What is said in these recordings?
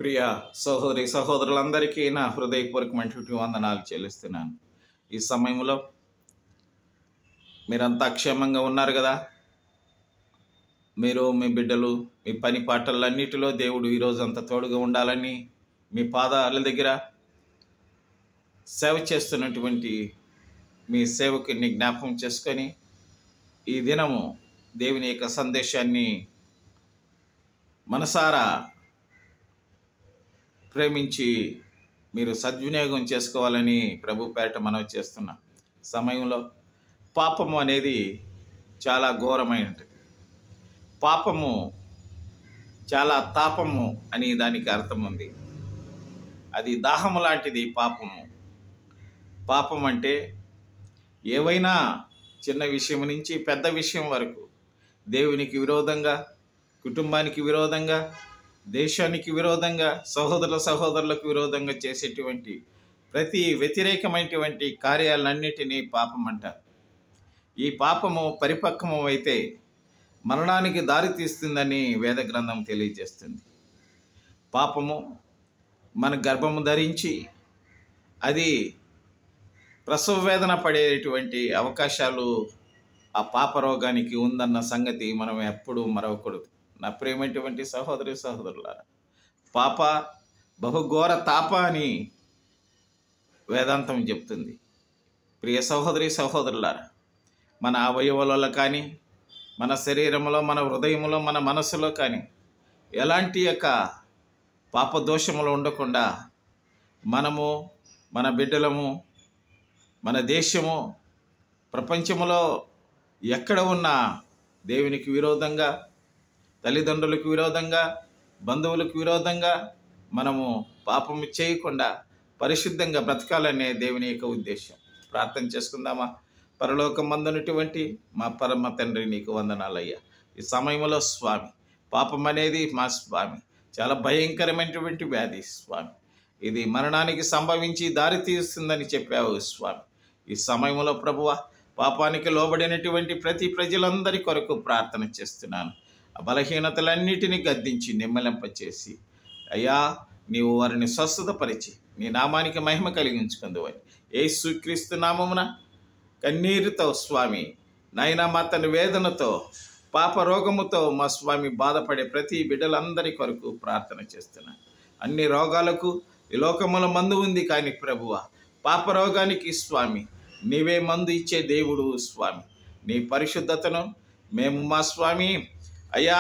ప్రియ సహోదరి సహోదరులందరికీ నా హృదయపూర్వకమైనటువంటి వందనాలు చెల్లిస్తున్నాను. ఈ సమయంలో మీరంతా క్షేమంగా ఉన్నారు కదా? మీరు, మీ బిడ్డలు, మీ పని పాటలన్నిటిలో దేవుడు ఈరోజు అంత తోడుగా ఉండాలని మీ పాదాల దగ్గర సేవ చేస్తున్నటువంటి మీ సేవకుని జ్ఞాపకం చేసుకొని ఈ దినము దేవుని యొక్క సందేశాన్ని మనసారా ప్రేమించి మీరు సద్వినియోగం చేసుకోవాలని ప్రభు పేరట మనవి చేస్తున్నా. సమయంలో పాపము అనేది చాలా ఘోరమైనది. పాపము చాలా తాపము అని దానికి అర్థం ఉంది. అది దాహము లాంటిది. పాపం అంటే ఏవైనా చిన్న విషయం నుంచి పెద్ద విషయం వరకు దేవునికి విరోధంగా, కుటుంబానికి విరోధంగా, దేశానికి విరోధంగా, సహోదరులకు విరోధంగా చేసేటువంటి ప్రతి వ్యతిరేకమైనటువంటి కార్యాలన్నిటినీ పాపం అంటారు. ఈ పాపము పరిపక్వము అయితే మరణానికి దారి తీస్తుందని వేద గ్రంథం తెలియజేస్తుంది. పాపము మన గర్భము ధరించి అది ప్రసవ వేదన పడేటువంటి అవకాశాలు ఆ పాప రోగానికి ఉందన్న సంగతి మనం ఎప్పుడూ మరవకూడదు. నా ప్రేమైనటువంటి సహోదరులారా, పాప బహుఘోర తాప అని వేదాంతం చెప్తుంది. ప్రియ సహోదరులారా, మన అవయవాలలో కానీ, మన శరీరంలో, మన హృదయంలో, మన మనసులో కానీ ఎలాంటి యొక్క పాప దోషములు ఉండకుండా మనము, మన బిడ్డలము, మన దేశము, ప్రపంచంలో ఎక్కడ ఉన్నా దేవునికి విరోధంగా, తల్లిదండ్రులకు విరోధంగా, బంధువులకు విరోధంగా మనము పాపము చేయకుండా పరిశుద్ధంగా బ్రతకాలనే దేవుని యొక్క ఉద్దేశం. ప్రార్థన చేసుకుందామా? పరలోకమందున్నటువంటి మా పరమ తండ్రి, నీకు వందనాలయ్యా. ఈ సమయంలో స్వామి, పాపం అనేది మా స్వామి చాలా భయంకరమైనటువంటి వ్యాధి స్వామి. ఇది మరణానికి సంభవించి దారి తీస్తుందని చెప్పావు స్వామి. ఈ సమయంలో ప్రభువా, పాపానికి లోబడినటువంటి ప్రతి ప్రజలందరి కొరకు ప్రార్థన చేస్తున్నాను. ఆ బలహీనతలన్నిటినీ గద్దించి నిమ్మలింపచేసి అయ్యా, నీవు వారిని స్వస్థతపరిచి నీ నామానికి మహిమ కలిగించుకుందువని యేసుక్రీస్తు నామమున కన్నీరుతో స్వామి నాయనా, మా తన వేదనతో, పాప రోగముతో మా స్వామి బాధపడే ప్రతి బిడ్డలందరి కొరకు ప్రార్థన చేస్తున్నాను. అన్ని రోగాలకు ఈ లోకముల మందు ఉంది, కానీ ప్రభువా, పాప రోగానికి స్వామి నీవే మందు ఇచ్చే దేవుడు స్వామి. నీ పరిశుద్ధతను మేము మా స్వామి అయ్యా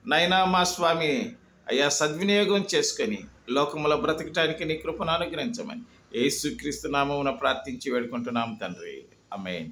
నైనా మా స్వామి అయ్యా సద్వినియోగం చేసుకొని లోకములో బ్రతకటానికి నీ కృపను అనుగ్రహించమని యేసుక్రీస్తు నామమున ప్రార్థించి వేడుకుంటున్నాం తండ్రి. ఆమేన్.